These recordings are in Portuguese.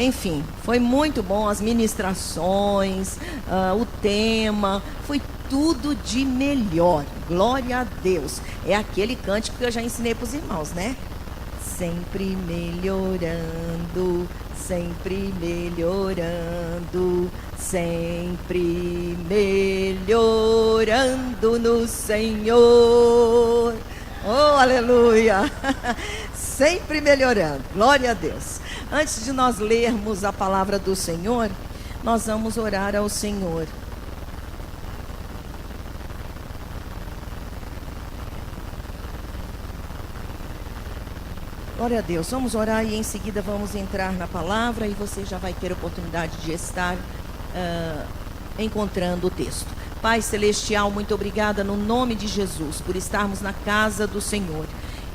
Enfim, foi muito bom as ministrações, o tema, foi tudo de melhor. Glória a Deus. É aquele cântico que eu já ensinei para os irmãos, né? Sempre melhorando, sempre melhorando, sempre melhorando no Senhor. Oh, aleluia! Sempre melhorando. Glória a Deus. Antes de nós lermos a palavra do Senhor, nós vamos orar ao Senhor. Glória a Deus. Vamos orar e em seguida vamos entrar na palavra e você já vai ter a oportunidade de estar encontrando o texto. Pai Celestial, muito obrigada no nome de Jesus por estarmos na casa do Senhor.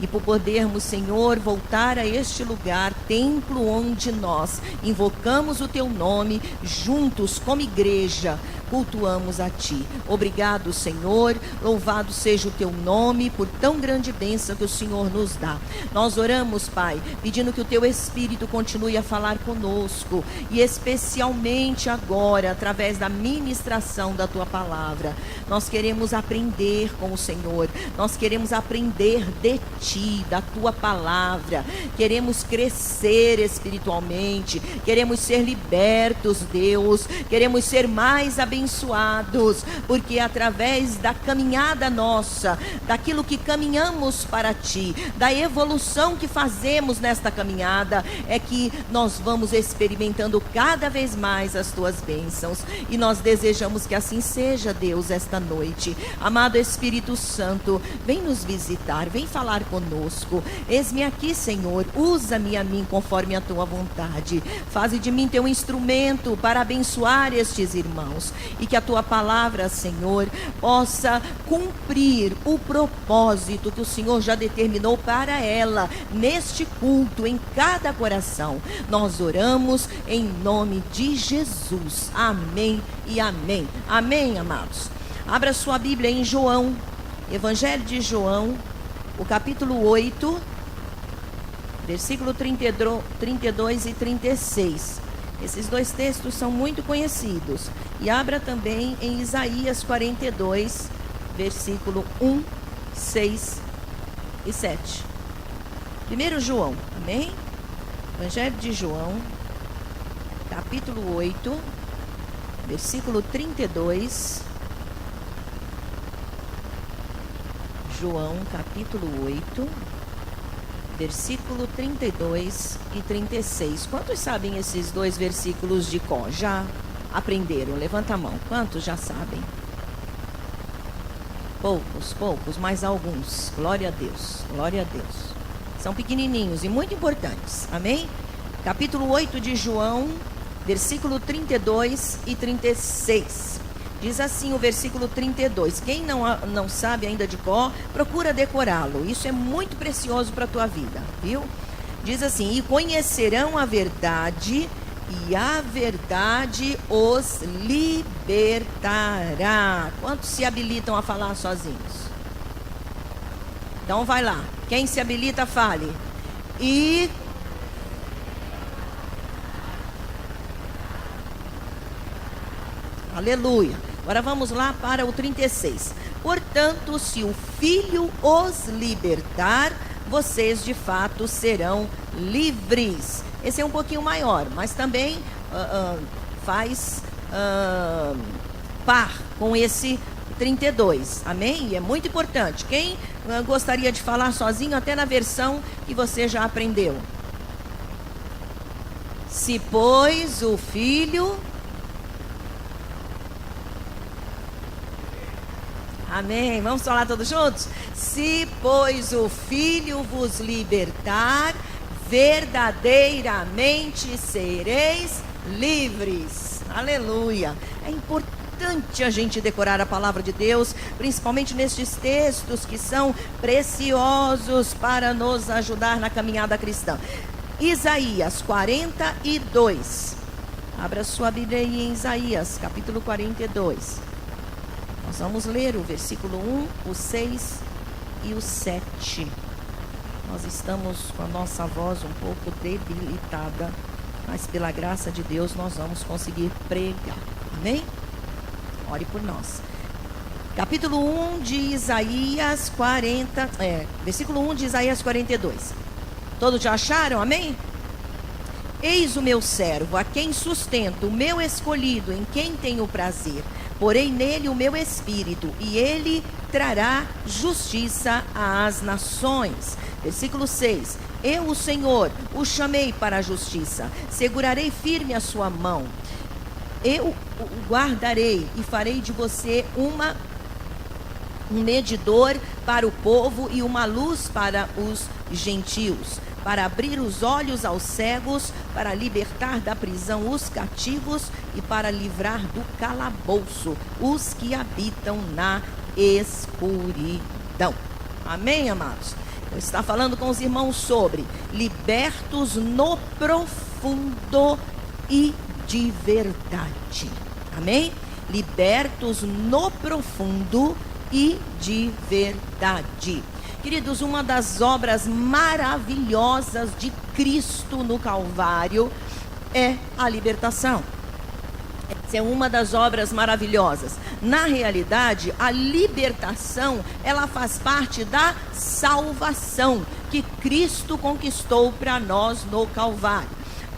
E por podermos, Senhor, voltar a este lugar, templo onde nós invocamos o Teu nome, juntos como igreja, cultuamos a Ti. Obrigado, Senhor, louvado seja o Teu nome por tão grande bênção que o Senhor nos dá. Nós oramos, Pai, pedindo que o Teu Espírito continue a falar conosco, e especialmente agora, através da ministração da Tua palavra. Nós queremos aprender com o Senhor, nós queremos aprender de Ti, da Tua palavra, queremos crescer espiritualmente, queremos ser libertos, Deus, queremos ser mais abençoados, porque através da caminhada nossa, daquilo que caminhamos para Ti, da evolução que fazemos nesta caminhada, é que nós vamos experimentando cada vez mais as Tuas bênçãos, e nós desejamos que assim seja, Deus, esta noite. Amado Espírito Santo, vem nos visitar, vem falar conosco. Eis-me aqui, Senhor, usa-me a mim conforme a Tua vontade. Faze de mim Teu instrumento para abençoar estes irmãos, e que a Tua palavra, Senhor, possa cumprir o propósito que o Senhor já determinou para ela, neste culto, em cada coração. Nós oramos em nome de Jesus. Amém e amém. Amém, amados. Abra sua Bíblia em João, Evangelho de João, o capítulo 8, versículo 32 e 36. Esses dois textos são muito conhecidos. E abra também em Isaías 42, versículo 1, 6 e 7. Primeiro João, amém? Evangelho de João, capítulo 8, versículo 32. João, capítulo 8, versículo 32 e 36. Quantos sabem esses dois versículos de cor? Já aprenderam? Levanta a mão. Quantos já sabem? Poucos, mas alguns. Glória a Deus, glória a Deus. São pequenininhos e muito importantes. Amém? Capítulo 8 de João, versículo 32 e 36. Diz assim o versículo 32. Quem não sabe ainda de cor, procura decorá-lo. Isso é muito precioso para a tua vida, viu? Diz assim: e conhecerão a verdade, e a verdade os libertará. Quantos se habilitam a falar sozinhos? Então vai lá. Quem se habilita, fale. E... aleluia. Agora vamos lá para o 36. Portanto, se o Filho os libertar, vocês de fato serão livres. Esse é um pouquinho maior, mas também faz par com esse 32. Amém? E é muito importante. Quem gostaria de falar sozinho, até na versão que você já aprendeu? Se, pois, o Filho... amém? Vamos falar todos juntos? Se, pois, o Filho vos libertar, verdadeiramente sereis livres. Aleluia. É importante a gente decorar a palavra de Deus, principalmente nestes textos que são preciosos para nos ajudar na caminhada cristã. Isaías 42. Abra sua Bíblia aí em Isaías, capítulo 42. Nós vamos ler o versículo 1, o 6 e o 7. Nós estamos com a nossa voz um pouco debilitada, mas pela graça de Deus nós vamos conseguir pregar. Amém? Ore por nós. Capítulo 1 de Isaías 40, versículo 1 de Isaías 42. Todos já acharam? Amém? Eis o meu servo, a quem sustento, o meu escolhido, em quem tenho prazer. Porei nele o meu espírito, e ele trará justiça às nações. Versículo 6. Eu, o Senhor, o chamei para a justiça. Segurarei firme a sua mão. Eu o guardarei e farei de você um medidor para o povo e uma luz para os gentios, para abrir os olhos aos cegos, para libertar da prisão os cativos e para livrar do calabouço os que habitam na escuridão. Amém, amados? Eu estava falando com os irmãos sobre libertos no profundo e de verdade. Amém? Libertos no profundo e de verdade. Queridos, uma das obras maravilhosas de Cristo no Calvário é a libertação. Essa é uma das obras maravilhosas. Na realidade, a libertação, ela faz parte da salvação que Cristo conquistou para nós no Calvário.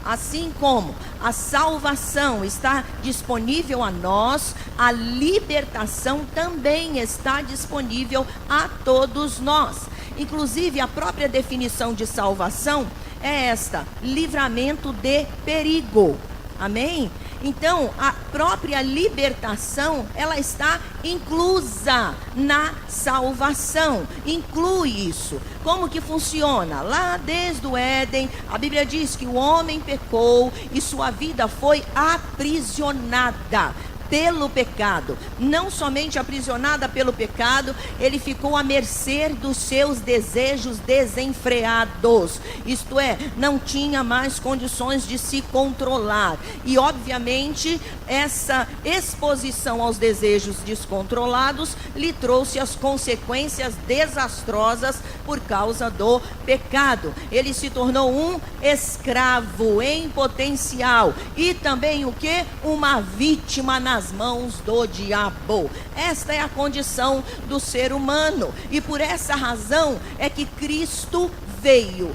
Assim como a salvação está disponível a nós, a libertação também está disponível a todos nós. Inclusive, a própria definição de salvação é esta: livramento de perigo. Amém? Então, a própria libertação, ela está inclusa na salvação. Inclui isso. Como que funciona? Lá desde o Éden, a Bíblia diz que o homem pecou e sua vida foi aprisionada pelo pecado. Não somente aprisionada pelo pecado, ele ficou à mercê dos seus desejos desenfreados. Isto é, não tinha mais condições de se controlar. E obviamente essa exposição aos desejos descontrolados lhe trouxe as consequências desastrosas por causa do pecado. Ele se tornou um escravo em potencial e também o que? Uma vítima nas mãos do diabo. Esta é a condição do ser humano, e por essa razão é que Cristo veio.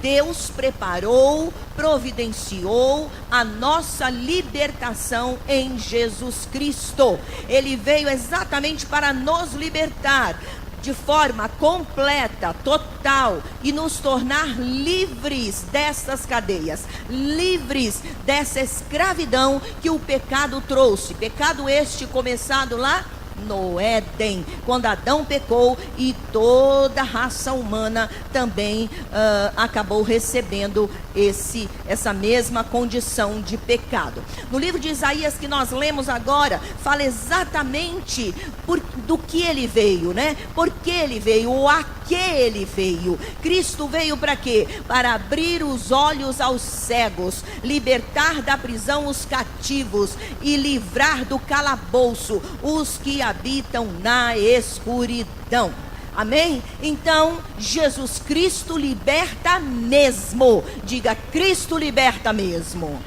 Deus preparou, providenciou a nossa libertação em Jesus Cristo. Ele veio exatamente para nos libertar de forma completa, total, e nos tornar livres dessas cadeias, livres dessa escravidão que o pecado trouxe. Pecado este começado lá no Éden, quando Adão pecou e toda a raça humana também acabou recebendo essa mesma condição de pecado. No livro de Isaías que nós lemos agora, fala exatamente do que ele veio, né? Por que ele veio, ou a que ele veio. Cristo veio para quê? Para abrir os olhos aos cegos, libertar da prisão os cativos e livrar do calabouço os que habitam na escuridão. Amém? Então, Jesus Cristo liberta mesmo. Diga, Cristo liberta mesmo.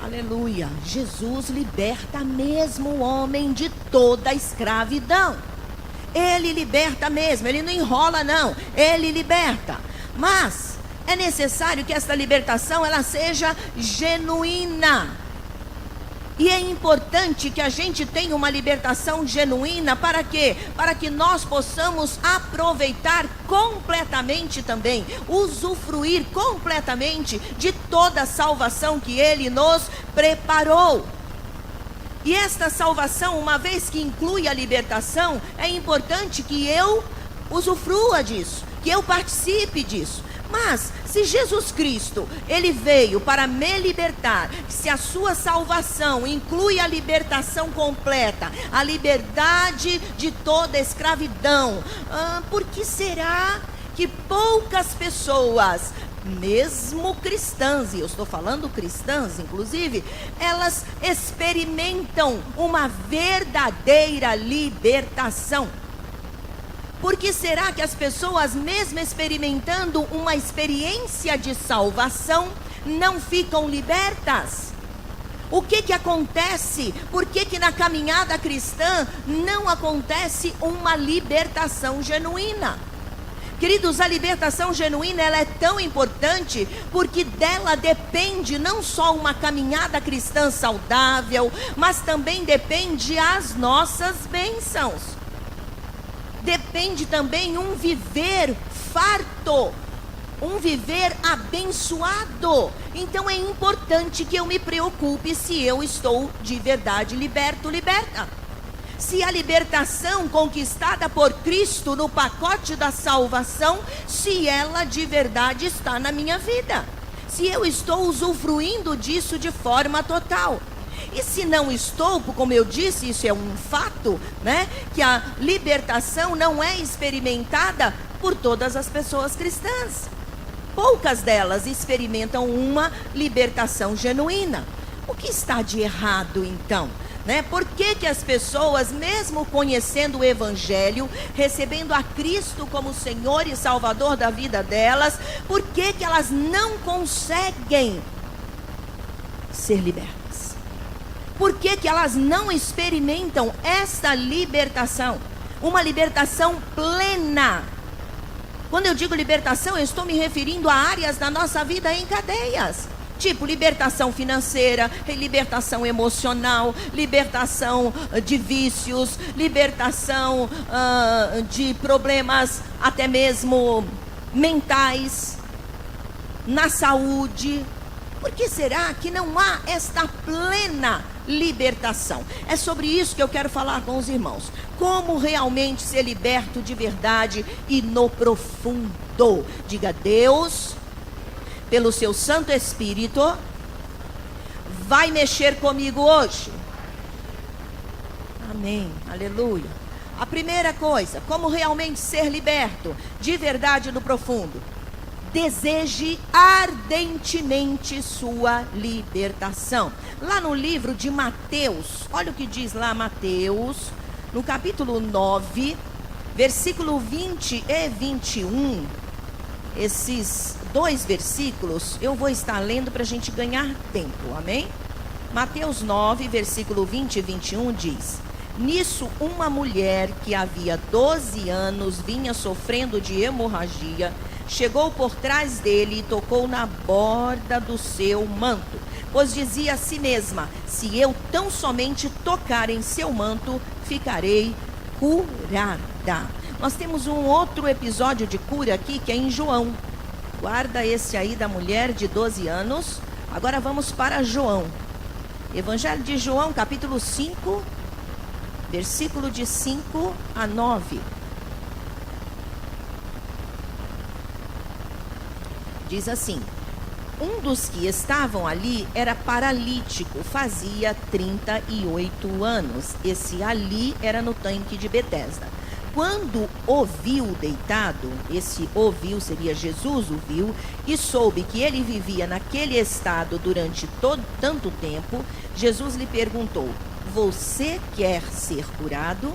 Aleluia. Jesus liberta mesmo o homem de toda a escravidão. Ele liberta mesmo, ele não enrola não, ele liberta. Mas é necessário que esta libertação ela seja genuína. E é importante que a gente tenha uma libertação genuína. Para quê? Para que nós possamos aproveitar completamente também, usufruir completamente de toda a salvação que Ele nos preparou. E esta salvação, uma vez que inclui a libertação, é importante que eu usufrua disso, que eu participe disso. Mas, se Jesus Cristo, Ele veio para me libertar, se a sua salvação inclui a libertação completa, a liberdade de toda a escravidão, por que será que poucas pessoas, mesmo cristãs, e eu estou falando cristãs inclusive, elas experimentam uma verdadeira libertação? Por que será que as pessoas, mesmo experimentando uma experiência de salvação, não ficam libertas? O que acontece? Por que na caminhada cristã não acontece uma libertação genuína? Queridos, a libertação genuína, ela é tão importante porque dela depende não só uma caminhada cristã saudável, mas também depende as nossas bênçãos. Depende também um viver farto, um viver abençoado. Então é importante que eu me preocupe se eu estou de verdade liberta. Se a libertação conquistada por Cristo no pacote da salvação, se ela de verdade está na minha vida, se eu estou usufruindo disso de forma total. E se não estou, como eu disse, isso é um fato, né? Que a libertação não é experimentada por todas as pessoas cristãs. Poucas delas experimentam uma libertação genuína. O que está de errado então? Por que as pessoas, mesmo conhecendo o Evangelho, recebendo a Cristo como Senhor e Salvador da vida delas, por que elas não conseguem ser libertas? Por que elas não experimentam essa libertação? Uma libertação plena. Quando eu digo libertação, eu estou me referindo a áreas da nossa vida em cadeias. Tipo libertação financeira, libertação emocional, libertação de vícios, libertação de problemas até mesmo mentais, na saúde. Por que será que não há esta plena libertação? É sobre isso que eu quero falar com os irmãos. Como realmente ser liberto de verdade e no profundo. Diga: Deus, pelo seu Santo Espírito, vai mexer comigo hoje. Amém, aleluia. A primeira coisa, como realmente ser liberto de verdade no profundo: deseje ardentemente sua libertação. Lá no livro de Mateus, olha o que diz lá Mateus, no capítulo 9, versículo 20 e 21. Esses dois versículos eu vou estar lendo para a gente ganhar tempo, amém? Mateus 9, versículo 20 e 21 diz: nisso uma mulher que havia 12 anos vinha sofrendo de hemorragia, chegou por trás dele e tocou na borda do seu manto, pois dizia a si mesma: se eu tão somente tocar em seu manto, ficarei curada. Nós temos um outro episódio de cura aqui, que é em João. Guarda esse aí da mulher de 12 anos. Agora vamos para João. Evangelho de João, capítulo 5, versículo de 5 a 9. Diz assim: um dos que estavam ali era paralítico, fazia 38 anos. Esse ali era no tanque de Betesda. Quando o viu deitado, esse o viu seria Jesus, o viu, e soube que ele vivia naquele estado durante tanto tempo, Jesus lhe perguntou: você quer ser curado?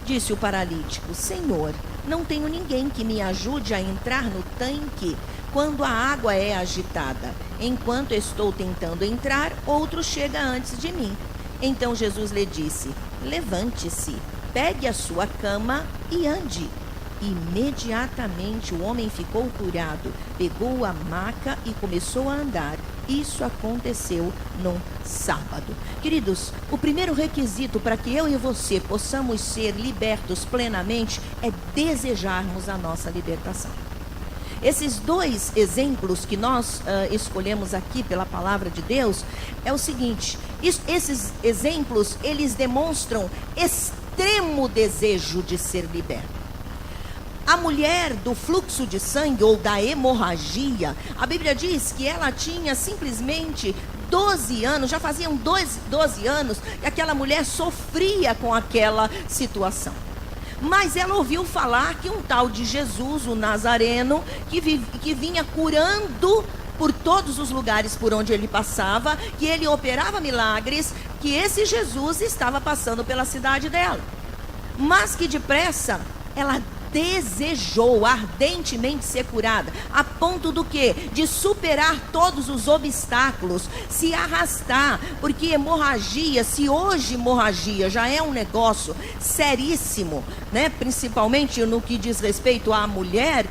Disse o paralítico: Senhor, não tenho ninguém que me ajude a entrar no tanque quando a água é agitada. Enquanto estou tentando entrar, outro chega antes de mim. Então Jesus lhe disse: levante-se, pegue a sua cama e ande. Imediatamente o homem ficou curado, pegou a maca e começou a andar. Isso aconteceu num sábado. Queridos, o primeiro requisito para que eu e você possamos ser libertos plenamente é desejarmos a nossa libertação. Esses dois exemplos que nós escolhemos aqui pela palavra de Deus é o seguinte: esses exemplos, eles demonstram extremo desejo de ser liberto. A mulher do fluxo de sangue ou da hemorragia, a Bíblia diz que ela tinha simplesmente 12 anos, já faziam 12 anos que aquela mulher sofria com aquela situação. Mas ela ouviu falar que um tal de Jesus, o Nazareno, que vinha curando por todos os lugares por onde ele passava, que ele operava milagres, que esse Jesus estava passando pela cidade dela. Mas que depressa ela desejou ardentemente ser curada, a ponto do quê? De superar todos os obstáculos, se arrastar, porque hemorragia, se hoje hemorragia já é um negócio seríssimo, né? Principalmente no que diz respeito à mulher,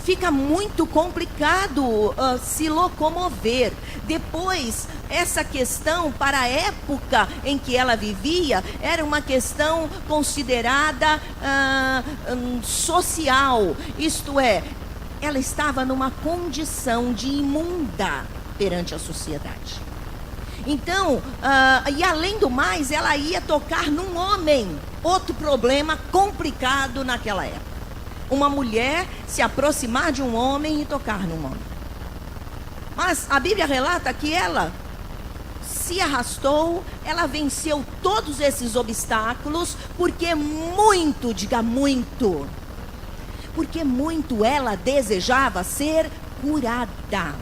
fica muito complicado se locomover. Depois, essa questão, para a época em que ela vivia, era uma questão considerada social. Isto é, ela estava numa condição de imunda perante a sociedade. Então, e além do mais, ela ia tocar num homem. Outro problema complicado naquela época. Uma mulher se aproximar de um homem e tocar num homem. Mas a Bíblia relata que ela se arrastou, ela venceu todos esses obstáculos, porque muito, diga muito, porque muito ela desejava ser curada.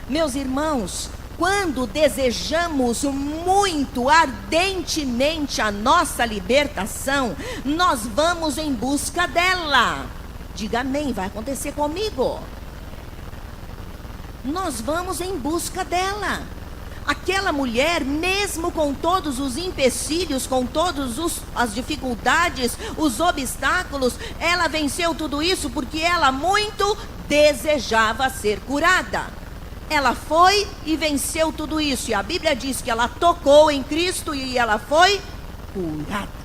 Meus irmãos, quando desejamos muito, ardentemente a nossa libertação, nós vamos em busca dela. Diga amém, vai acontecer comigo. Nós vamos em busca dela. Aquela mulher, mesmo com todos os empecilhos, com todas as dificuldades, os obstáculos, ela venceu tudo isso porque ela muito desejava ser curada. Ela foi e venceu tudo isso. E a Bíblia diz que ela tocou em Cristo e ela foi curada.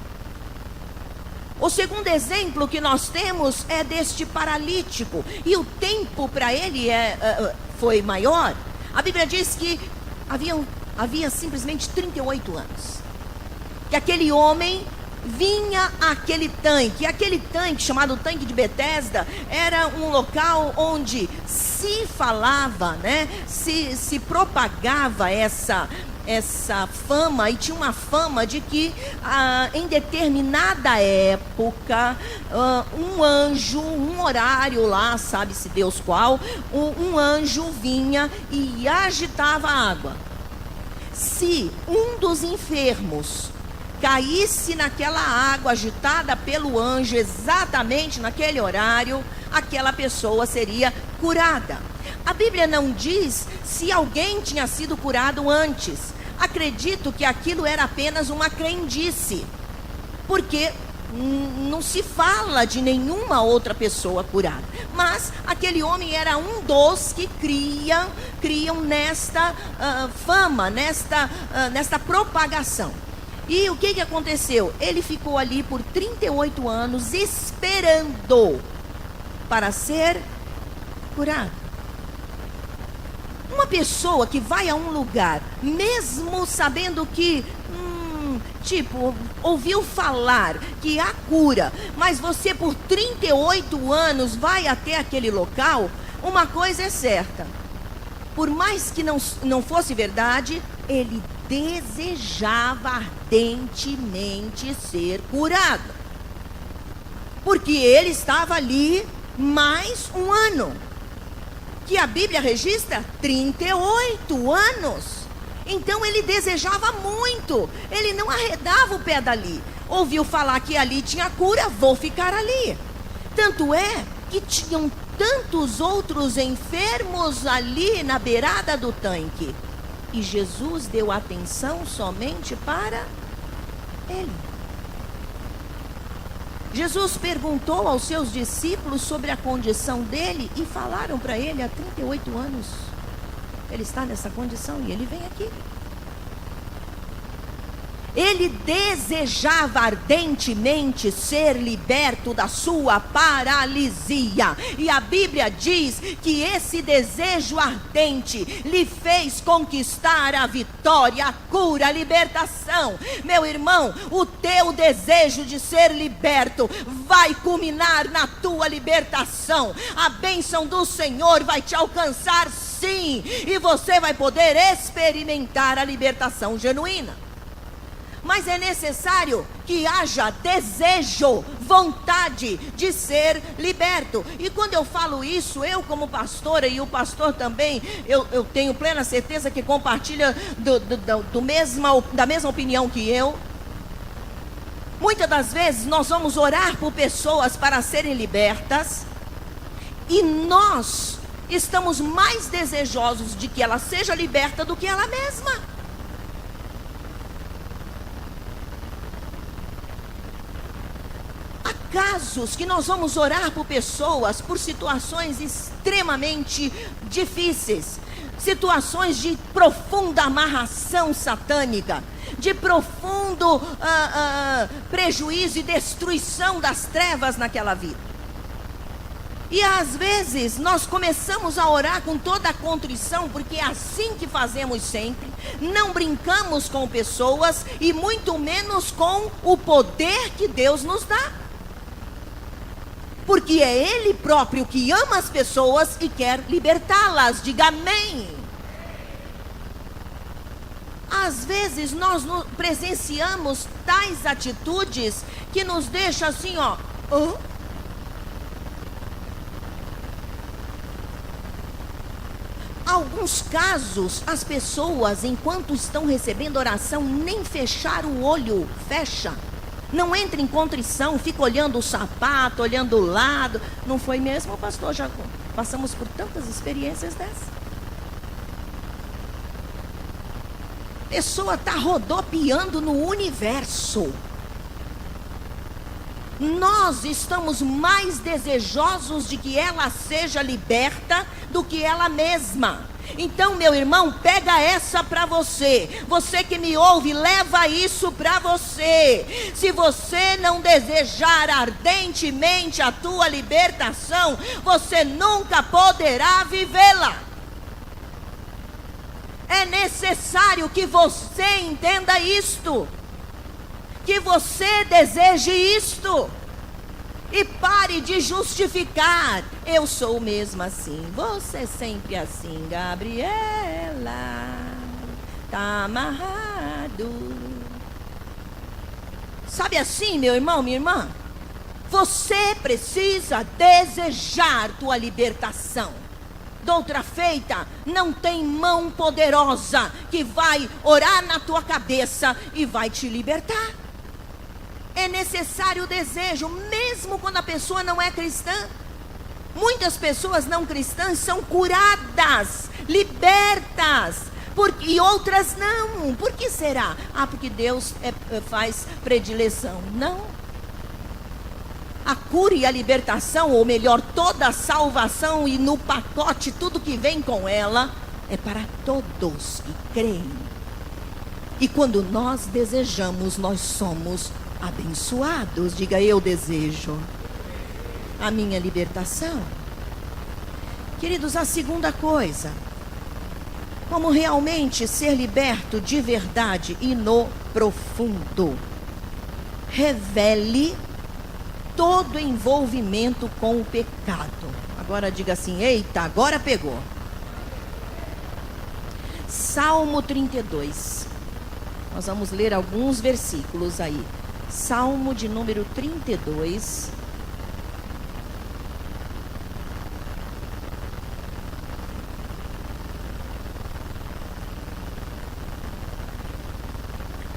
O segundo exemplo que nós temos é deste paralítico. E o tempo para ele foi maior. A Bíblia diz que havia simplesmente 38 anos. Que aquele homem vinha àquele tanque. Aquele tanque, chamado tanque de Betesda, era um local onde se falava, né? Se propagava essa fama, e tinha uma fama de que em determinada época, um anjo, um horário lá, sabe-se Deus qual, um anjo vinha e agitava a água. Se um dos enfermos caísse naquela água agitada pelo anjo exatamente naquele horário, aquela pessoa seria curada. A Bíblia não diz se alguém tinha sido curado antes. Acredito que aquilo era apenas uma crendice, porque não se fala de nenhuma outra pessoa curada. Mas aquele homem era um dos que criam nesta fama, nesta propagação. E o que aconteceu? Ele ficou ali por 38 anos esperando para ser curado. Uma pessoa que vai a um lugar, mesmo sabendo que, ouviu falar que há cura, mas você por 38 anos vai até aquele local, uma coisa é certa. Por mais que não fosse verdade, ele desejava ardentemente ser curado. Porque ele estava ali mais um ano. Que a Bíblia registra 38 anos. Então ele desejava muito. Ele não arredava o pé dali. Ouviu falar que ali tinha cura, vou ficar ali. Tanto é que tinham tantos outros enfermos ali na beirada do tanque. E Jesus deu atenção somente para ele. Jesus perguntou aos seus discípulos sobre a condição dele e falaram para ele há 38 anos. Ele está nessa condição e ele vem aqui. Ele desejava ardentemente ser liberto da sua paralisia. E a Bíblia diz que esse desejo ardente lhe fez conquistar a vitória, a cura, a libertação. Meu irmão, o teu desejo de ser liberto vai culminar na tua libertação. A bênção do Senhor vai te alcançar, sim. E você vai poder experimentar a libertação genuína. Mas é necessário que haja desejo, vontade de ser liberto. E quando eu falo isso, eu como pastora e o pastor também, eu tenho plena certeza que compartilha da mesma opinião que eu. Muitas das vezes nós vamos orar por pessoas para serem libertas, e nós estamos mais desejosos de que ela seja liberta do que ela mesma. Há casos que nós vamos orar por pessoas, por situações extremamente difíceis, situações de profunda amarração satânica, de profundo prejuízo e destruição das trevas naquela vida. E às vezes nós começamos a orar com toda a contrição, porque é assim que fazemos sempre. Não brincamos com pessoas e muito menos com o poder que Deus nos dá. Porque é Ele próprio que ama as pessoas e quer libertá-las. Diga amém. Às vezes nós presenciamos tais atitudes que nos deixam assim, ó. Alguns casos, as pessoas, enquanto estão recebendo oração, nem fechar o olho, fecha. Não entra em contrição, fica olhando o sapato, olhando o lado. Não foi mesmo, pastor? Já passamos por tantas experiências dessas. A pessoa está rodopiando no universo. Nós estamos mais desejosos de que ela seja liberta do que ela mesma. Então, meu irmão, pega essa para você. Você que me ouve, leva isso para você. Se você não desejar ardentemente a tua libertação, você nunca poderá vivê-la. É necessário que você entenda isto, que você deseje isto, e pare de justificar. Eu sou mesmo assim, você sempre assim, Gabriela, tá amarrado. Sabe assim, meu irmão, minha irmã? Você precisa desejar tua libertação. Doutra feita, não tem mão poderosa que vai orar na tua cabeça e vai te libertar. É necessário o desejo, mesmo quando a pessoa não é cristã. Muitas pessoas não cristãs são curadas, libertas, e outras não. Por que será? Porque Deus faz predileção. Não. A cura e a libertação, ou melhor, toda a salvação e no pacote, tudo que vem com ela, é para todos que creem. E quando nós desejamos, nós somos abençoados. Diga, eu desejo a minha libertação. Queridos, a segunda coisa, como realmente ser liberto de verdade e no profundo. Revele todo envolvimento com o pecado. Agora diga assim, eita, agora pegou. Salmo 32. Nós vamos ler alguns versículos aí. Salmo de número 32.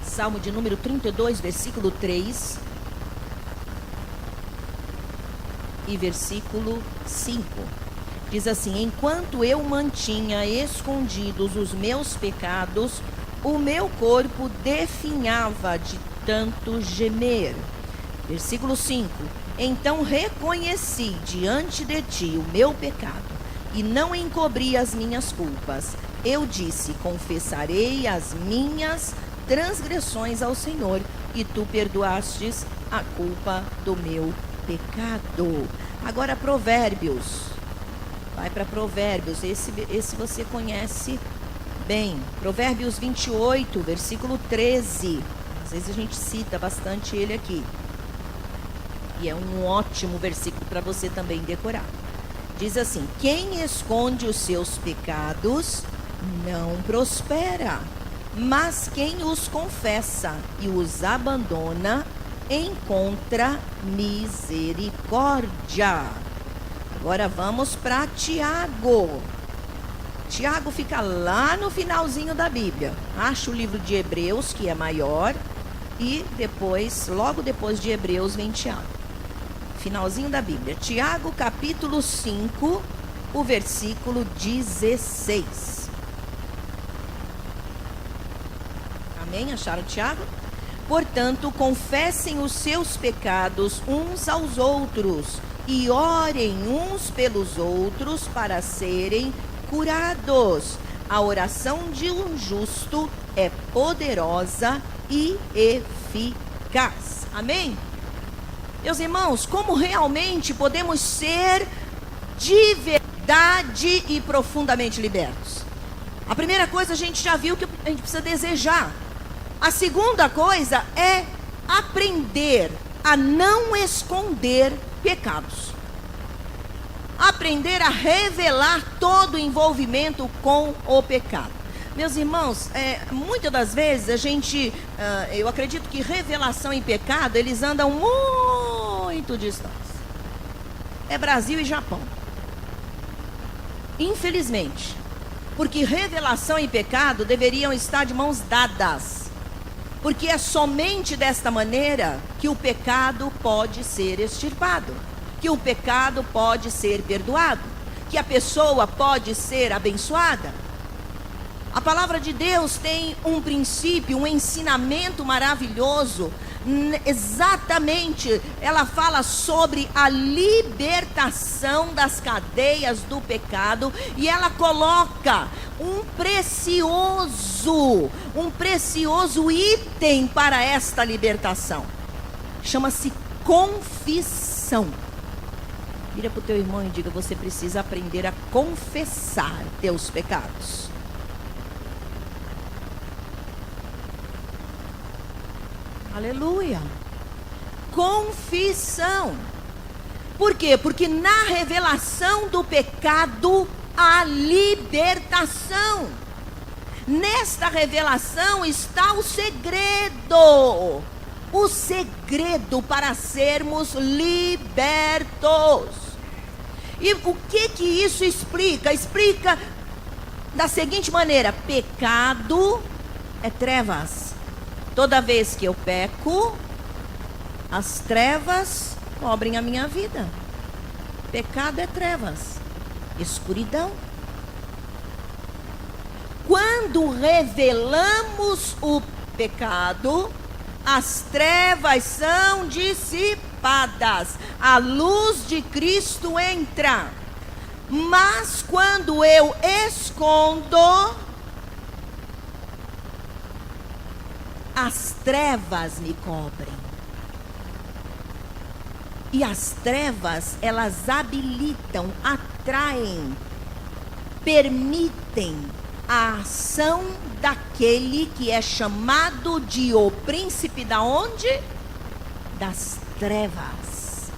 Salmo de número 32, versículo 3 e versículo 5. Diz assim: enquanto eu mantinha escondidos os meus pecados, o meu corpo definhava de tanto gemer. Versículo 5. Então reconheci diante de ti o meu pecado e não encobri as minhas culpas. Eu disse: confessarei as minhas transgressões ao Senhor, e tu perdoastes a culpa do meu pecado. Agora Provérbios. Vai para Provérbios. Esse você conhece bem. Provérbios 28, versículo 13. Às vezes a gente cita bastante ele aqui. E é um ótimo versículo para você também decorar. Diz assim: quem esconde os seus pecados não prospera, mas quem os confessa e os abandona encontra misericórdia. Agora vamos para Tiago. Tiago fica lá no finalzinho da Bíblia. Acha o livro de Hebreus, que é maior, e depois, logo depois de Hebreus, vem Tiago. Finalzinho da Bíblia. Tiago, capítulo 5, o versículo 16. Amém? Acharam Tiago? Portanto, confessem os seus pecados uns aos outros e orem uns pelos outros para serem curados. A oração de um justo é poderosa e eficaz. Amém? Meus irmãos, como realmente podemos ser de verdade e profundamente libertos? A primeira coisa, a gente já viu que a gente precisa desejar. A segunda coisa é aprender a não esconder pecados. Aprender a revelar todo o envolvimento com o pecado. Meus irmãos, muitas das vezes eu acredito que revelação e pecado, eles andam muito distantes. É Brasil e Japão. Infelizmente. Porque revelação e pecado deveriam estar de mãos dadas. Porque é somente desta maneira que o pecado pode ser extirpado, que o pecado pode ser perdoado, que a pessoa pode ser abençoada. A palavra de Deus tem um princípio, um ensinamento maravilhoso. Exatamente, ela fala sobre a libertação das cadeias do pecado, e ela coloca um precioso item para esta libertação. Chama-se confissão. Vira para o teu irmão e diga: você precisa aprender a confessar teus pecados. Aleluia. Confissão. Por quê? Porque na revelação do pecado há libertação. Nesta revelação está o segredo. O segredo para sermos libertos. E o que isso explica? Explica da seguinte maneira: pecado é trevas. Toda vez que eu peco, as trevas cobrem a minha vida. Pecado é trevas, escuridão. Quando revelamos o pecado, as trevas são dissipadas, a luz de Cristo entra. Mas quando eu escondo, as trevas me cobrem. E as trevas, elas habilitam, atraem, permitem a ação daquele que é chamado de o príncipe da onde? Das trevas.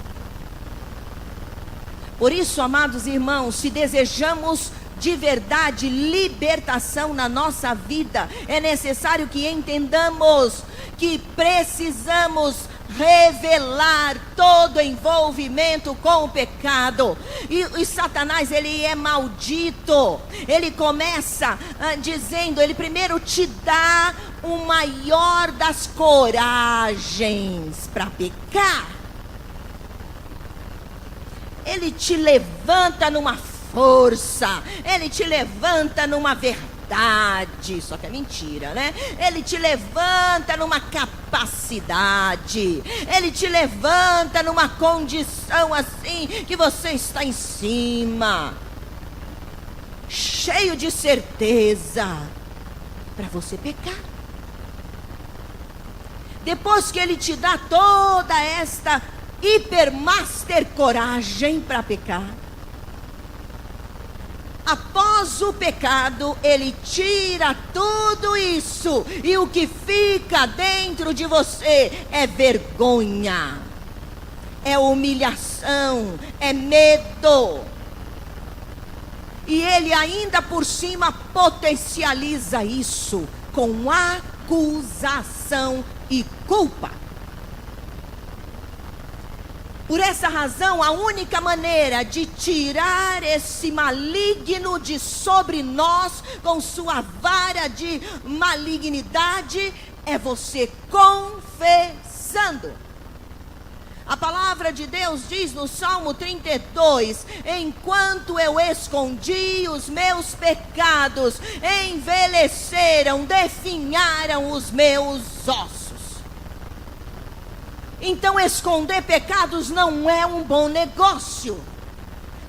Por isso, amados irmãos, se desejamos de verdade libertação na nossa vida, é necessário que entendamos que precisamos revelar todo envolvimento com o pecado. E Satanás, ele é maldito. Ele começa dizendo, ele primeiro te dá o maior das coragens para pecar. Ele te levanta numa força, ele te levanta numa verdade, só que é mentira, né? Ele te levanta numa capacidade, ele te levanta numa condição assim, que você está em cima, cheio de certeza, para você pecar. Depois que ele te dá toda esta hipermaster coragem para pecar, após o pecado, ele tira tudo isso, e o que fica dentro de você é vergonha, é humilhação, é medo. E ele ainda por cima potencializa isso com acusação e culpa. Por essa razão, a única maneira de tirar esse maligno de sobre nós, com sua vara de malignidade, é você confessando. A palavra de Deus diz no Salmo 32: enquanto eu escondi os meus pecados, envelheceram, definharam os meus ossos. Então esconder pecados não é um bom negócio,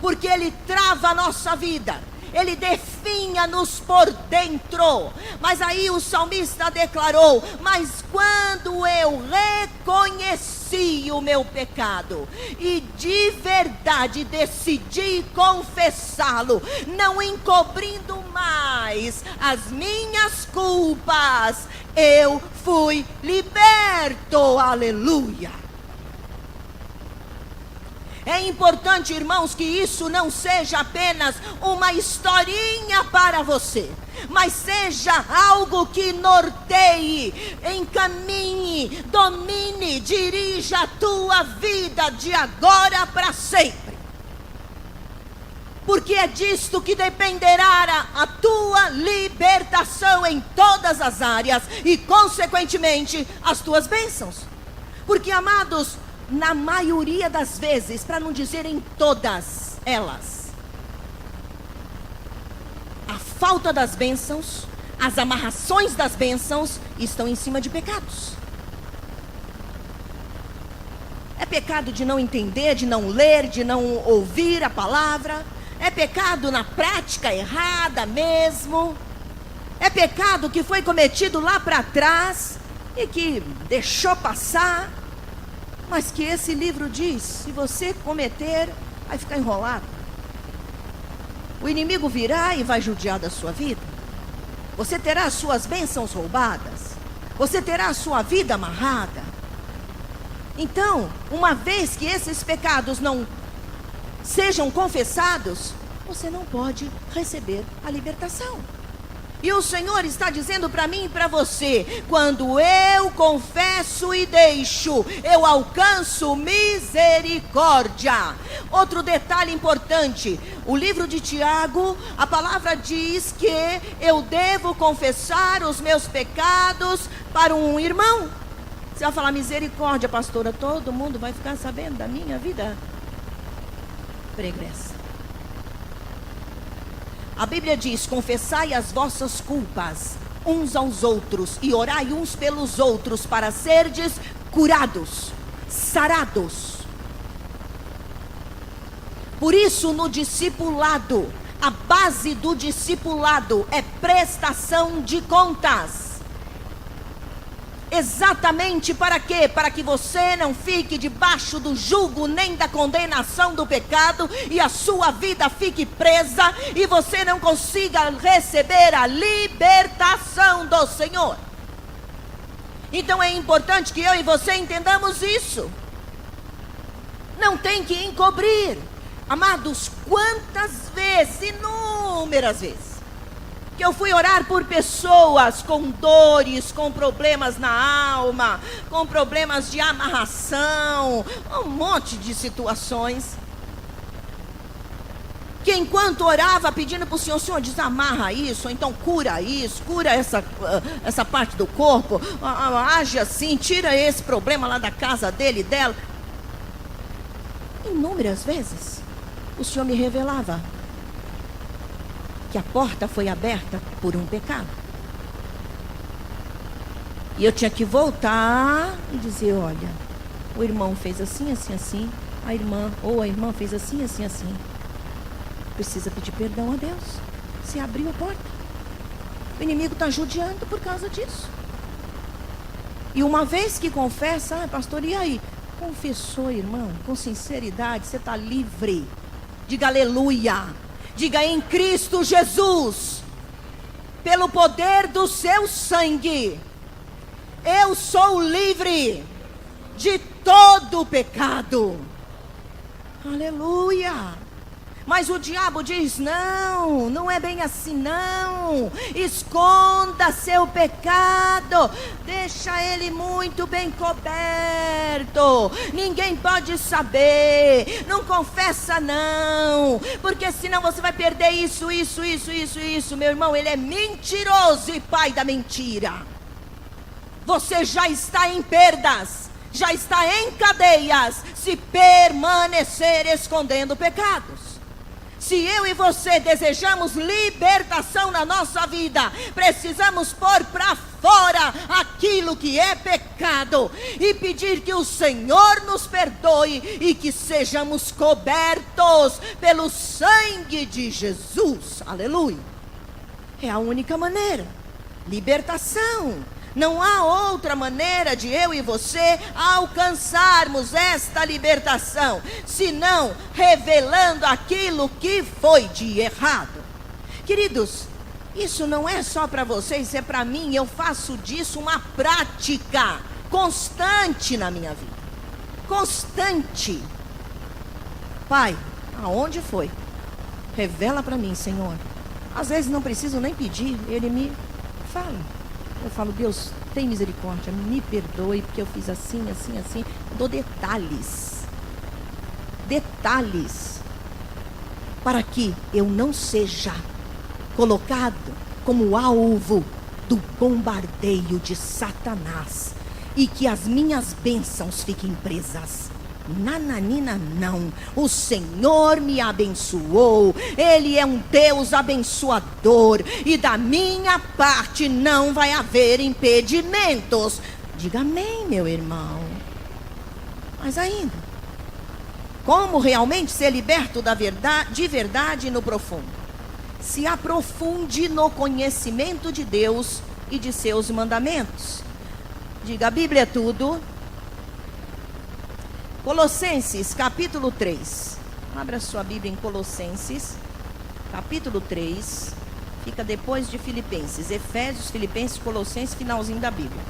porque ele trava a nossa vida, ele definha-nos por dentro. Mas aí o salmista declarou: mas quando eu reconheci o meu pecado e de verdade decidi confessá-lo, não encobrindo mais as minhas culpas, eu fui liberto. Aleluia. É importante, irmãos, que isso não seja apenas uma historinha para você, mas seja algo que norteie, encaminhe, domine, dirija a tua vida de agora para sempre. Porque é disto que dependerá a tua libertação em todas as áreas e, consequentemente, as tuas bênçãos. Porque, amados, na maioria das vezes, para não dizer em todas elas, a falta das bênçãos, as amarrações das bênçãos estão em cima de pecados. É pecado de não entender, de não ler, de não ouvir a palavra. É pecado na prática errada mesmo. É pecado que foi cometido lá para trás e que deixou passar. Mas que esse livro diz: se você cometer, vai ficar enrolado. O inimigo virá e vai judiar da sua vida. Você terá as suas bênçãos roubadas. Você terá a sua vida amarrada. Então, uma vez que esses pecados não sejam confessados, você não pode receber a libertação. E o Senhor está dizendo para mim e para você: quando eu confesso e deixo, eu alcanço misericórdia. Outro detalhe importante: o livro de Tiago, a palavra diz que eu devo confessar os meus pecados para um irmão. Você vai falar: misericórdia, pastora, todo mundo vai ficar sabendo da minha vida pregressa. A Bíblia diz: confessai as vossas culpas uns aos outros e orai uns pelos outros para serdes curados, sarados. Por isso, no discipulado, a base do discipulado é prestação de contas. Exatamente para quê? Para que você não fique debaixo do jugo nem da condenação do pecado e a sua vida fique presa e você não consiga receber a libertação do Senhor. Então é importante que eu e você entendamos isso. Não tem que encobrir. Amados, quantas vezes, inúmeras vezes, que eu fui orar por pessoas com dores, com problemas na alma, com problemas de amarração, um monte de situações, que enquanto orava pedindo para o Senhor: Senhor, desamarra isso, ou então cura isso, cura essa parte do corpo, age assim, tira esse problema lá da casa dele e dela. Inúmeras vezes o Senhor me revelava que a porta foi aberta por um pecado. E eu tinha que voltar e dizer: olha, o irmão fez assim, assim, assim, a irmã fez assim, assim, assim. Precisa pedir perdão a Deus. Você abriu a porta. O inimigo está judiando por causa disso. E uma vez que confessa: pastor, e aí? Confessou, irmão, com sinceridade, você está livre. Diga aleluia. Diga: em Cristo Jesus, pelo poder do seu sangue, eu sou livre de todo pecado. Aleluia. Mas o diabo diz: não, não é bem assim não. Esconda seu pecado, deixa ele muito bem coberto, ninguém pode saber, não confessa não, porque senão você vai perder isso. Meu irmão, ele é mentiroso e pai da mentira. você já está em perdas, já está em cadeias, se permanecer escondendo pecados. Se eu e você desejamos libertação na nossa vida, precisamos pôr para fora aquilo que é pecado e pedir que o Senhor nos perdoe e que sejamos cobertos pelo sangue de Jesus. Aleluia. É a única maneira. Libertação. Não há outra maneira de eu e você alcançarmos esta libertação, senão revelando aquilo que foi de errado. Queridos, isso não é só para vocês, é para mim. Eu faço disso uma prática constante na minha vida. Constante. Pai, aonde foi? Revela para mim, Senhor. Às vezes não preciso nem pedir, Ele me fala. Eu falo, Deus, tem misericórdia, me perdoe, porque eu fiz assim, assim, assim. Eu dou detalhes. Detalhes. Para que eu não seja colocado como alvo do bombardeio de Satanás. E que as minhas bênçãos fiquem presas. Nananina não, o Senhor me abençoou, Ele é um Deus abençoador, e da minha parte não vai haver impedimentos. Diga amém, meu irmão. Mas ainda, como realmente ser liberto da verdade, de verdade no profundo? Se aprofunde no conhecimento de Deus e de seus mandamentos. Diga, a Bíblia é tudo. Colossenses, capítulo 3. Abra sua Bíblia em Colossenses, capítulo 3. Fica depois de Filipenses. Efésios, Filipenses, Colossenses, finalzinho da Bíblia.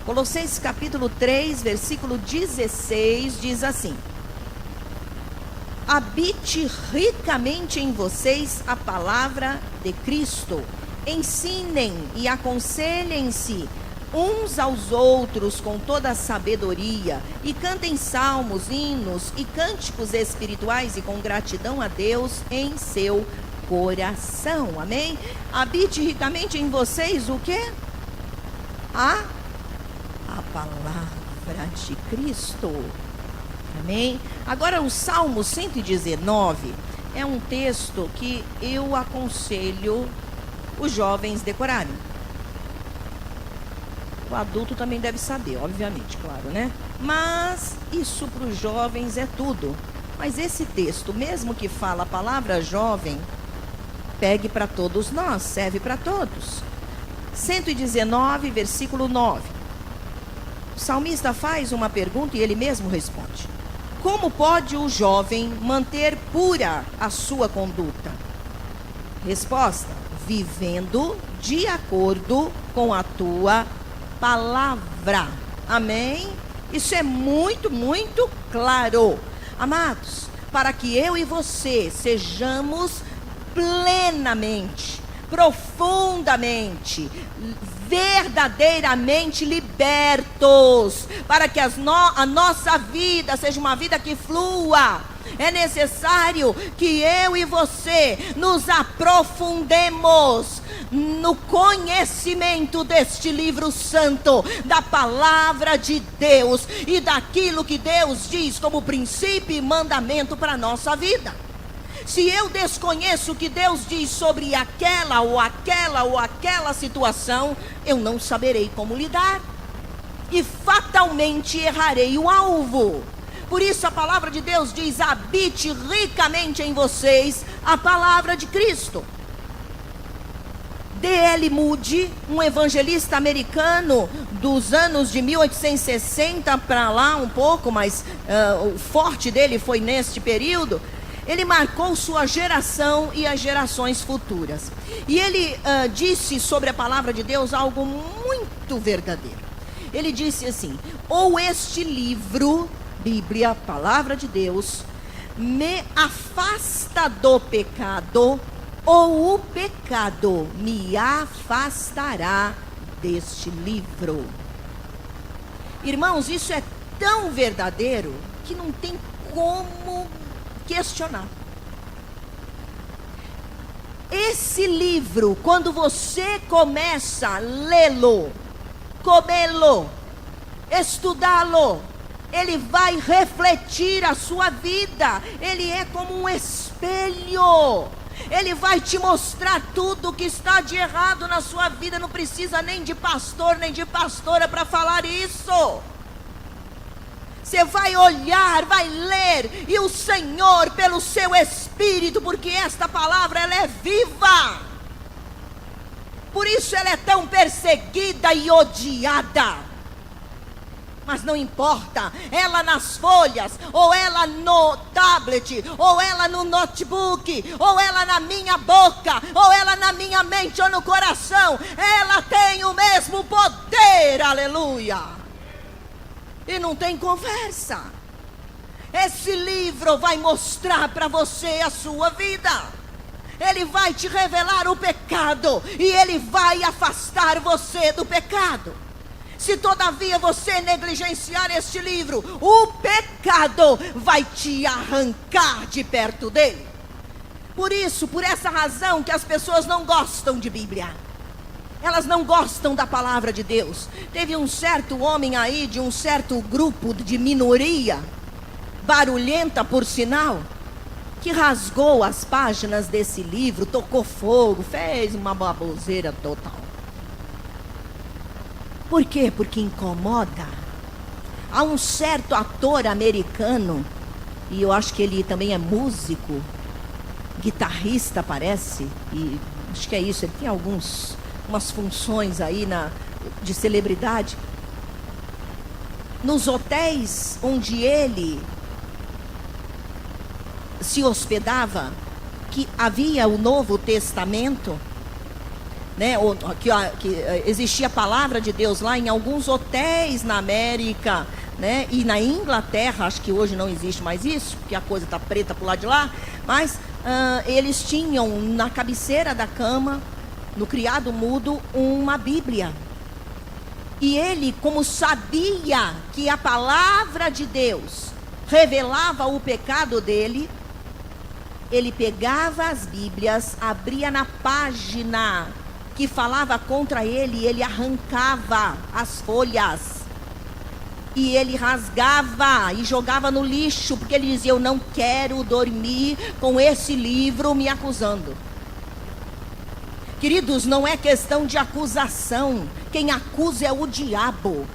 Colossenses, capítulo 3, versículo 16, diz assim: habite ricamente em vocês a palavra de Cristo. Ensinem e aconselhem-se uns aos outros com toda a sabedoria, e cantem salmos, hinos e cânticos espirituais, e com gratidão a Deus em seu coração. Amém? Habite ricamente em vocês o quê? A palavra de Cristo. Amém? Agora, o Salmo 119 é um texto que eu aconselho os jovens decorarem. O adulto também deve saber, obviamente, claro, né? Mas isso para os jovens é tudo. Mas esse texto, mesmo que fala a palavra jovem, pegue para todos nós, serve para todos. 119, versículo 9. O salmista faz uma pergunta e ele mesmo responde: como pode o jovem manter pura a sua conduta? Resposta: vivendo de acordo com a tua palavra. Amém? Isso é muito, muito claro. Amados, para que eu e você sejamos plenamente, profundamente, verdadeiramente libertos, para que a nossa vida seja uma vida que flua, é necessário que eu e você nos aprofundemos no conhecimento deste livro santo, da palavra de Deus e daquilo que Deus diz como princípio e mandamento para a nossa vida. Se eu desconheço o que Deus diz sobre aquela ou aquela situação, eu não saberei como lidar e fatalmente errarei o alvo. Por isso a palavra de Deus diz: habite ricamente em vocês a palavra de Cristo. D.L. Moody, um evangelista americano dos anos de 1860 para lá um pouco, mas o forte dele foi neste período. Ele marcou sua geração e as gerações futuras. E ele disse sobre a palavra de Deus algo muito verdadeiro. Ele disse assim: ou este livro, Bíblia, palavra de Deus, me afasta do pecado, ou o pecado me afastará deste livro. Irmãos, isso é tão verdadeiro que não tem como questionar. Esse livro, quando você começa a lê-lo, comê-lo, estudá-lo, ele vai refletir a sua vida. Ele é como um espelho. Ele vai te mostrar tudo o que está de errado na sua vida. Não precisa nem de pastor, nem de pastora para falar isso. Você vai olhar, vai ler, e o Senhor, pelo seu Espírito, porque esta palavra ela é viva, por isso ela é tão perseguida e odiada. Mas não importa, ela nas folhas, ou ela no tablet, ou ela no notebook, ou ela na minha boca, ou ela na minha mente ou no coração, ela tem o mesmo poder, aleluia. E não tem conversa. Esse livro vai mostrar para você a sua vida. Ele vai te revelar o pecado, e ele vai afastar você do pecado. Se todavia você negligenciar este livro, o pecado vai te arrancar de perto dele. Por isso, por essa razão que as pessoas não gostam de Bíblia. Elas não gostam da palavra de Deus. Teve um certo homem aí, de um certo grupo de minoria, barulhenta por sinal, que rasgou as páginas desse livro, tocou fogo, fez uma baboseira total. Por quê? Porque incomoda. Há um certo ator americano, e eu acho que ele também é músico, guitarrista parece, e acho que é isso, ele tem umas funções aí de celebridade. Nos hotéis onde ele se hospedava, que havia o Novo Testamento, né, que existia a palavra de Deus lá em alguns hotéis na América, né, e na Inglaterra. Acho que hoje não existe mais isso, porque a coisa está preta pro lado de lá, mas eles tinham na cabeceira da cama, no criado mudo, uma Bíblia. E ele, como sabia que a palavra de Deus revelava o pecado dele, ele pegava as Bíblias, abria na página que falava contra ele, e ele arrancava as folhas, e ele rasgava e jogava no lixo, porque ele dizia: eu não quero dormir com esse livro me acusando. Queridos, não é questão de acusação. Quem acusa é o diabo.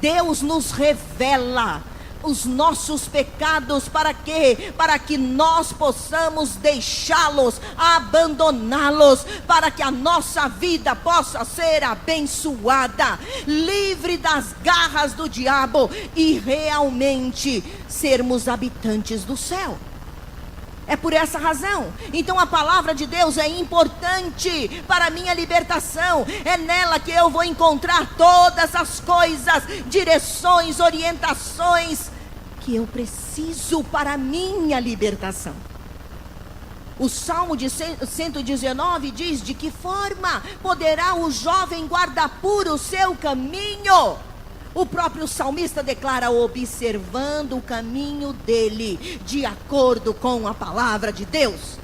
Deus nos revela os nossos pecados. Para quê? Para que nós possamos deixá-los, abandoná-los, para que a nossa vida possa ser abençoada, livre das garras do diabo, e realmente sermos habitantes do céu. É por essa razão. Então a palavra de Deus é importante para a minha libertação. É nela que eu vou encontrar todas as coisas, direções, orientações que eu preciso para a minha libertação. O Salmo de 119 diz: de que forma poderá o jovem guardar puro o seu caminho? O próprio salmista declara: observando o caminho dele, de acordo com a palavra de Deus.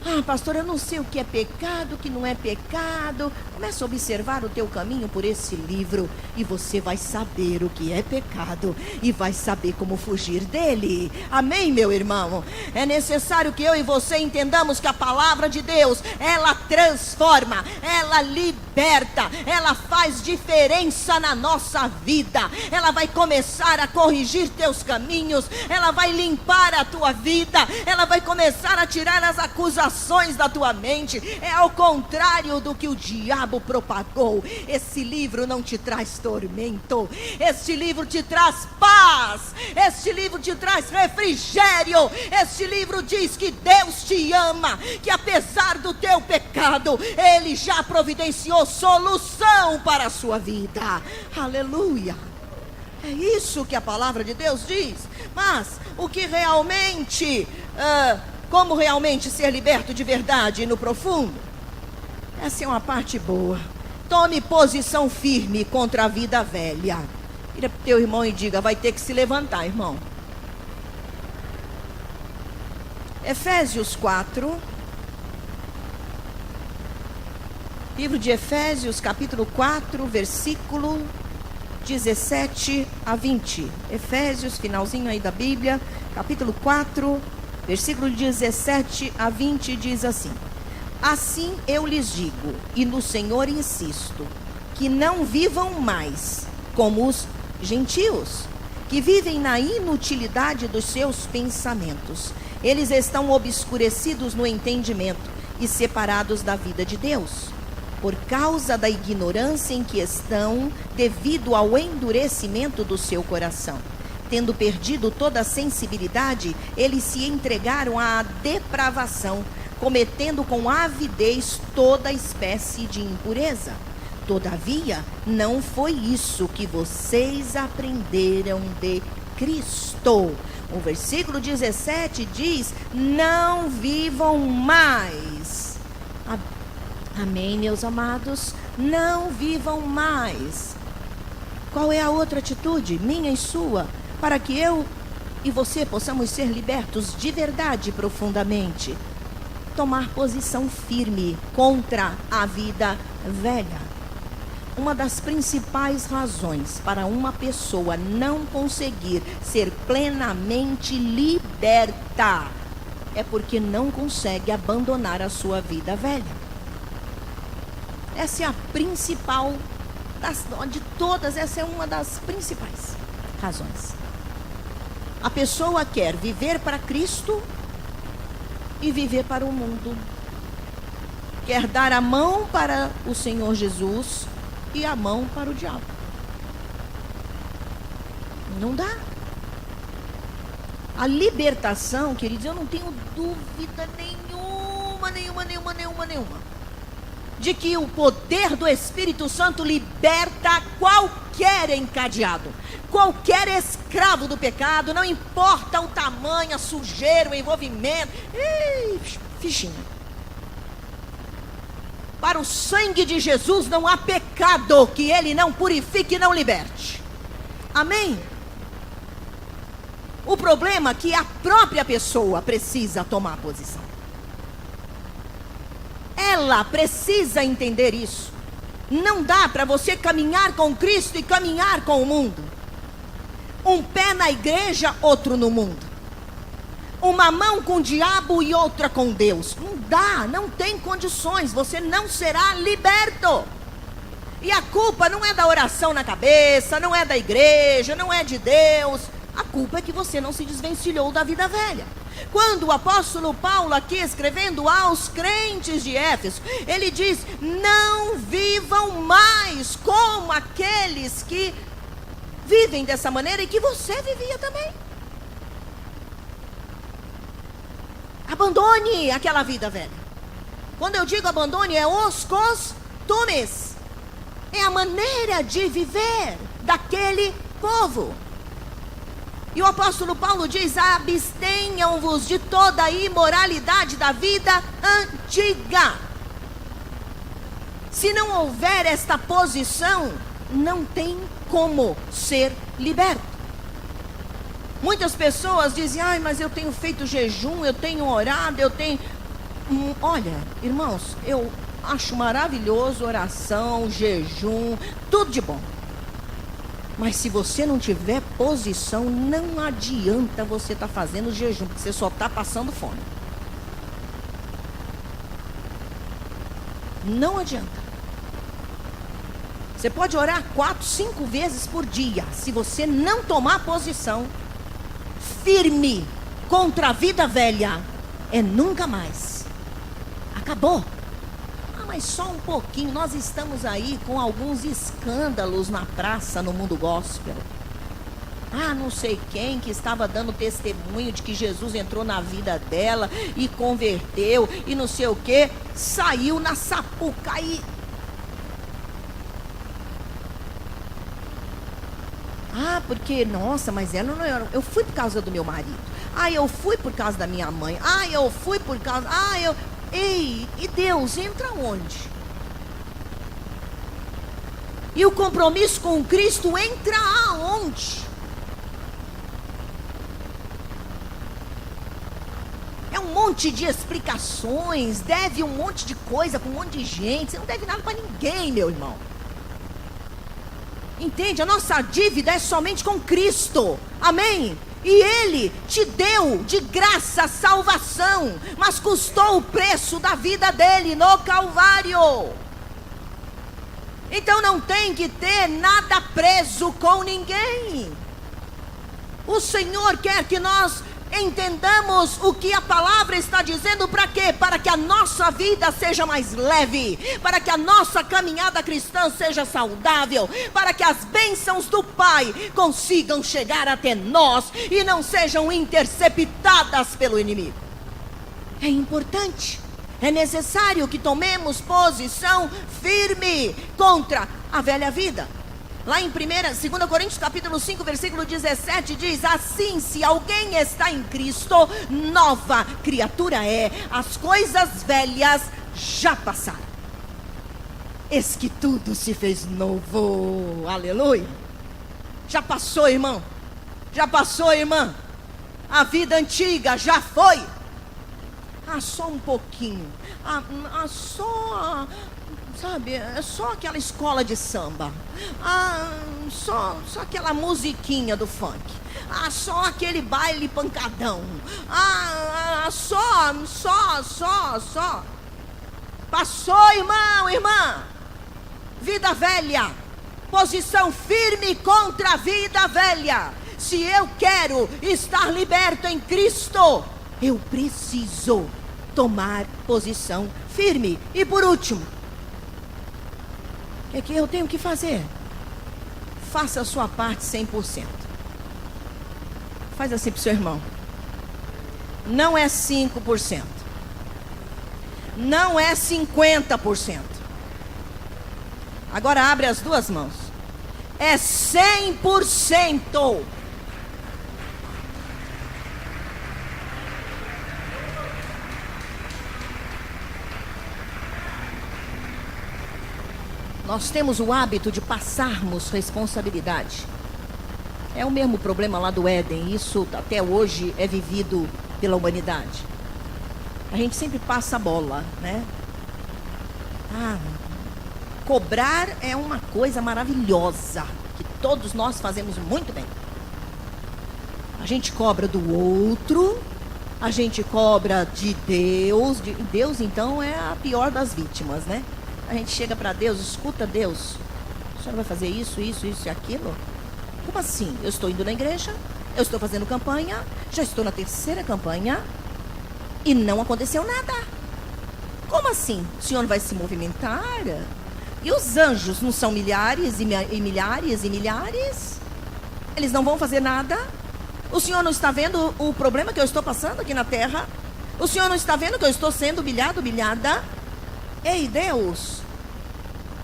Ah, pastor, eu não sei o que é pecado, o que não é pecado. Começa a observar o teu caminho por esse livro, e você vai saber o que é pecado, e vai saber como fugir dele. Amém, meu irmão? É necessário que eu e você entendamos que a palavra de Deus, ela transforma, ela liberta, ela faz diferença na nossa vida. Ela vai começar a corrigir teus caminhos, ela vai limpar a tua vida, ela vai começar a tirar as acusações da tua mente. É ao contrário do que o diabo propagou. Esse livro não te traz tormento, este livro te traz paz, este livro te traz refrigério. Este livro diz que Deus te ama, que apesar do teu pecado, Ele já providenciou solução para a sua vida. Aleluia. É isso que a palavra de Deus diz. Mas o que realmente como realmente ser liberto de verdade no profundo? Essa é uma parte boa. Tome posição firme contra a vida velha. Vira para o teu irmão e diga: vai ter que se levantar, irmão. Efésios 4. Livro de Efésios, capítulo 4, versículo 17 a 20. Efésios, finalzinho aí da Bíblia, capítulo 4, versículo 17 a 20, diz assim: assim eu lhes digo, e no Senhor insisto, que não vivam mais como os gentios, que vivem na inutilidade dos seus pensamentos. Eles estão obscurecidos no entendimento e separados da vida de Deus, por causa da ignorância em que estão, devido ao endurecimento do seu coração. Tendo perdido toda a sensibilidade, eles se entregaram à depravação, cometendo com avidez toda espécie de impureza. Todavia, não foi isso que vocês aprenderam de Cristo. O versículo 17 diz: não vivam mais. Amém, meus amados? Não vivam mais. Qual é a outra atitude, minha e sua, para que eu e você possamos ser libertos de verdade profundamente? Tomar posição firme contra a vida velha. Uma das principais razões para uma pessoa não conseguir ser plenamente liberta é porque não consegue abandonar a sua vida velha. Essa é a principal de todas, essa é uma das principais razões. A pessoa quer viver para Cristo e viver para o mundo. Quer dar a mão para o Senhor Jesus e a mão para o diabo. Não dá. A libertação, queridos, eu não tenho dúvida nenhuma, de que o poder do Espírito Santo liberta qualquer encadeado, qualquer escravo do pecado, não importa o tamanho, a sujeira, o envolvimento. Fichinha. Para o sangue de Jesus não há pecado que ele não purifique e não liberte. Amém? O problema é que a própria pessoa precisa tomar posição. Ela precisa entender isso. Não dá para você caminhar com Cristo e caminhar com o mundo. Um pé na igreja, outro no mundo. Uma mão com o diabo e outra com Deus. Não dá, não tem condições. Você não será liberto. E a culpa não é da oração na cabeça, não é da igreja, não é de Deus. A culpa é que você não se desvencilhou da vida velha. Quando o apóstolo Paulo, aqui escrevendo aos crentes de Éfeso, ele diz: não vivam mais como aqueles que vivem dessa maneira e que você vivia também. Abandone aquela vida velha. Quando eu digo abandone, é os costumes. É a maneira de viver daquele povo. E o apóstolo Paulo diz: abstenham-vos de toda a imoralidade da vida antiga. Se não houver esta posição, não tem como ser liberto. Muitas pessoas dizem: ai, mas eu tenho feito jejum, eu tenho orado, eu tenho... Olha, irmãos, eu acho maravilhoso oração, jejum, tudo de bom. Mas se você não tiver posição, não adianta você estar fazendo jejum, porque você só está passando fome. Não adianta. Você pode orar 4, 5 vezes por dia. Se você não tomar posição firme contra a vida velha, é nunca mais. Acabou. Mas só um pouquinho. Nós estamos aí com alguns escândalos na praça, no mundo gospel. Não sei quem que estava dando testemunho de que Jesus entrou na vida dela e converteu e não sei o que, saiu na Sapucaí. Porque, nossa, mas ela não era. Eu fui por causa do meu marido. Eu fui por causa da minha mãe. Eu fui por causa. Ei, e Deus entra onde? E o compromisso com Cristo entra aonde? É um monte de explicações, deve um monte de coisa para um monte de gente. Você não deve nada para ninguém, meu irmão. Entende? A nossa dívida é somente com Cristo. Amém? E Ele te deu de graça a salvação, mas custou o preço da vida dele no Calvário. Então não tem que ter nada preso com ninguém. O Senhor quer que nós entendamos o que a palavra está dizendo. Para quê? Para que a nossa vida seja mais leve, para que a nossa caminhada cristã seja saudável, para que as bênçãos do Pai consigam chegar até nós e não sejam interceptadas pelo inimigo. É importante, é necessário que tomemos posição firme contra a velha vida. Lá em 2 Coríntios capítulo 5, versículo 17 diz: assim, se alguém está em Cristo, nova criatura é, as coisas velhas já passaram, eis que tudo se fez novo. Aleluia. Já passou, irmão, já passou, irmã. A vida antiga já foi. Só um pouquinho, sabe, é só aquela escola de samba, só aquela musiquinha do funk, só aquele baile pancadão, só. Passou, irmão, irmã. Vida velha, posição firme contra a vida velha. Se eu quero estar liberto em Cristo, eu preciso tomar posição firme. E por último, o que eu tenho que fazer? Faça a sua parte 100%. Faz assim para o seu irmão. Não é 5%. Não é 50%. Agora abre as duas mãos. É 100%. Nós temos o hábito de passarmos responsabilidade. É o mesmo problema lá do Éden. Isso até hoje é vivido pela humanidade. A gente sempre passa a bola, né? Cobrar é uma coisa maravilhosa, que todos nós fazemos muito bem. A gente cobra do outro, a gente cobra de Deus. Deus, então, é a pior das vítimas, né? A gente chega para Deus: escuta, Deus, o senhor vai fazer isso e aquilo? Como assim? Eu estou indo na igreja, eu estou fazendo campanha, já estou na 3ª campanha e não aconteceu nada. Como assim? O senhor vai se movimentar? E os anjos não são milhares e milhares e milhares? Eles não vão fazer nada? O senhor não está vendo o problema que eu estou passando aqui na terra? O senhor não está vendo que eu estou sendo humilhada? Ei, Deus,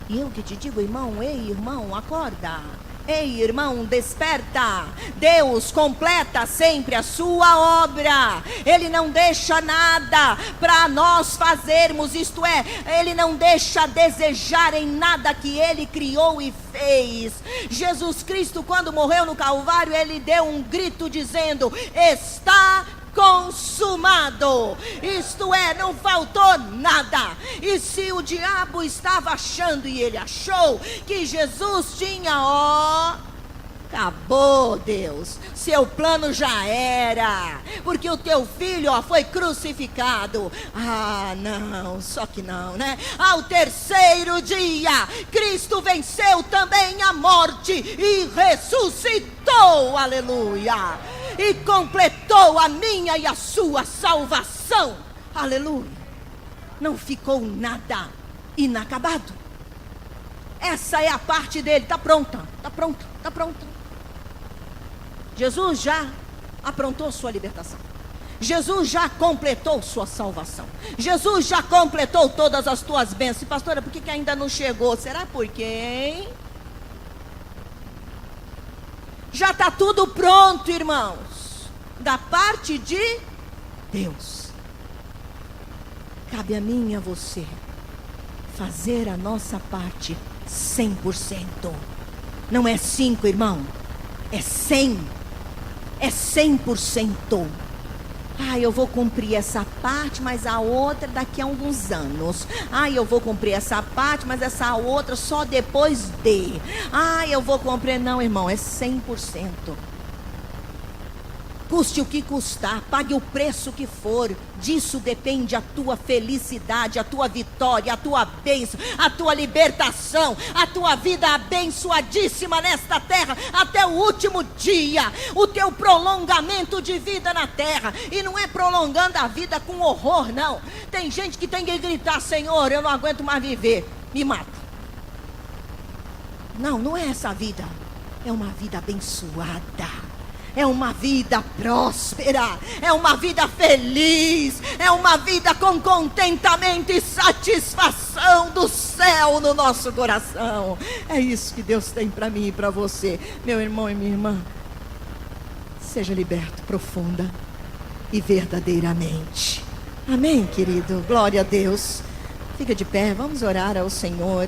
e eu que te digo, irmão, ei, irmão, acorda. Ei, irmão, desperta. Deus completa sempre a sua obra. Ele não deixa nada para nós fazermos, isto é, Ele não deixa a desejar em nada que Ele criou e fez. Jesus Cristo, quando morreu no Calvário, Ele deu um grito dizendo: está consumado. Isto é, não faltou nada. E se o diabo estava achando, e ele achou, que Jesus tinha, acabou, Deus, seu plano já era, porque o teu filho foi crucificado. Não, só que não, né? Ao 3º dia, Cristo venceu também a morte e ressuscitou, aleluia, e completou a minha e a sua salvação, aleluia. Não ficou nada inacabado. Essa é a parte dele. Está pronta. Jesus já aprontou sua libertação. Jesus já completou sua salvação. Jesus já completou todas as tuas bênçãos. Pastora, por que ainda não chegou? Será por quê, hein? Já está tudo pronto, irmãos, da parte de Deus. Cabe a mim e a você fazer a nossa parte 100%. Não é 5, irmão, é 100. É 100%. Eu vou cumprir essa parte, mas a outra daqui a alguns anos. Eu vou cumprir essa parte, mas essa outra só depois de. Eu vou cumprir. Não, irmão, é 100%. Custe o que custar, pague o preço que for. Disso depende a tua felicidade, a tua vitória, a tua bênção, a tua libertação, a tua vida abençoadíssima nesta terra, até o último dia, o teu prolongamento de vida na terra. E não é prolongando a vida com horror, não. Tem gente que tem que gritar: Senhor, eu não aguento mais viver, me mata. Não, não é essa vida. É uma vida abençoada. É uma vida próspera, é uma vida feliz, é uma vida com contentamento e satisfação do céu no nosso coração. É isso que Deus tem para mim e para você, meu irmão e minha irmã. Seja liberto profunda e verdadeiramente. Amém, querido? Glória a Deus. Fica de pé, vamos orar ao Senhor.